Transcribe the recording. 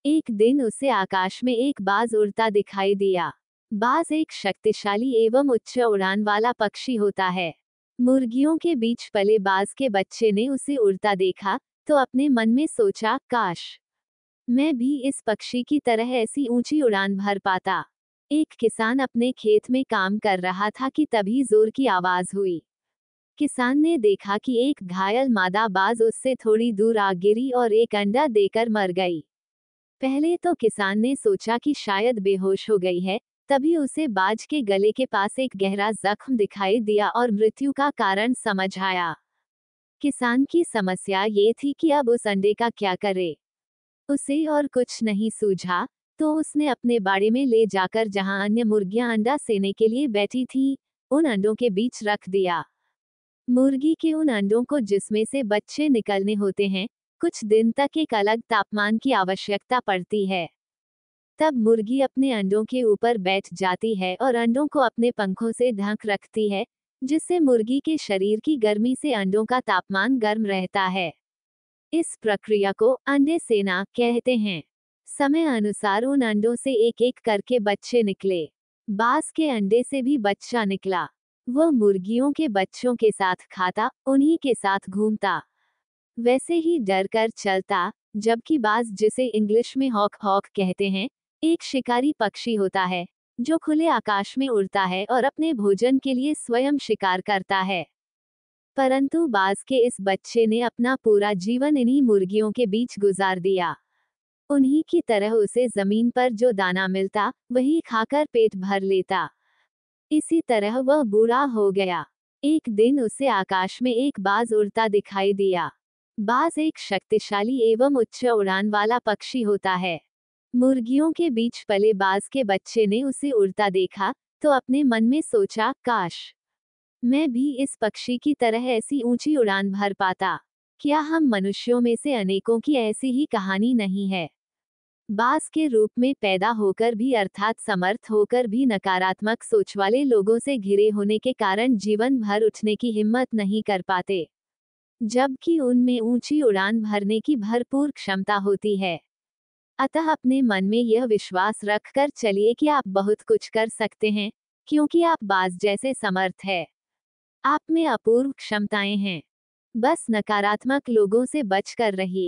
एक दिन उसे आकाश में एक बाज उड़ता दिखाई दिया। बाज एक शक्तिशाली एवं उच्च उड़ान वाला पक्षी होता है। मुर्गियों के बीच पले बाज के बच्चे ने उसे उड़ता देखा तो अपने मन में सोचा, काश मैं भी इस पक्षी की तरह ऐसी ऊंची उड़ान भर पाता। एक किसान अपने खेत में काम कर रहा था कि तभी जोर की आवाज हुई। किसान ने देखा कि एक घायल मादा बाज उससे थोड़ी दूर आ गिरी और एक अंडा देकर मर गई। पहले तो किसान ने सोचा कि शायद बेहोश हो गई है, तभी उसे बाज के गले के पास एक गहरा जख्म दिखाई दिया और मृत्यु का कारण समझ आया। किसान की समस्या ये थी कि अब उस अंडे का क्या करे। उसे और कुछ नहीं सूझा, तो उसने अपने बाड़े में ले जाकर जहां अन्य मुर्गियां अंडा सेने के लिए बैठी थीं, उन अंडों के बीच रख दिया। मुर्गी के उन अंडों को जिसमें से बच्चे निकलने होते हैं, कुछ दिन तक एक अलग तापमान की आवश्यकता पड़ती है। तब मुर्गी अपने अंडों के ऊपर बैठ जाती है और अंडों को अपने पंखों से ढक रखती है, जिससे मुर्गी के शरीर की गर्मी से अंडों का तापमान गर्म रहता है। इस प्रक्रिया को अंडे सेना कहते हैं। समय अनुसार उन अंडों से एक एक करके बच्चे निकले। बाज के अंडे से भी बच्चा निकला। वह मुर्गियों के बच्चों के साथ खाता, उन्हीं के साथ घूमता, वैसे ही डर कर चलता। जबकि बाज, जिसे इंग्लिश में हॉक हॉक कहते हैं, एक शिकारी पक्षी होता है जो खुले आकाश में उड़ता है और अपने भोजन के लिए स्वयं शिकार करता है। परंतु बाज के इस बच्चे ने अपना पूरा जीवन इन्हीं मुर्गियों के बीच गुजार दिया। उन्हीं की तरह उसे जमीन पर जो दाना मिलता वही खाकर पेट भर लेता। इसी तरह वह बूढ़ा हो गया। एक दिन उसे आकाश में एक बाज उड़ता दिखाई दिया। बाज एक शक्तिशाली एवं उच्च उड़ान वाला पक्षी होता है। मुर्गियों के बीच पले बाज के बच्चे ने उसे उड़ता देखा तो अपने मन में सोचा, काश मैं भी इस पक्षी की तरह ऐसी ऊंची उड़ान भर पाता। क्या हम मनुष्यों में से अनेकों की ऐसी ही कहानी नहीं है? बाज के रूप में पैदा होकर भी, अर्थात समर्थ होकर भी, नकारात्मक सोच वाले लोगों से घिरे होने के कारण जीवन भर उठने की हिम्मत नहीं कर पाते, जबकि उनमें ऊंची उड़ान भरने की भरपूर क्षमता होती है। अतः अपने मन में यह विश्वास रखकर चलिए कि आप बहुत कुछ कर सकते हैं, क्योंकि आप बाज जैसे समर्थ हैं। आप में अपूर्व क्षमताएं हैं। बस नकारात्मक लोगों से बचकर रहिए।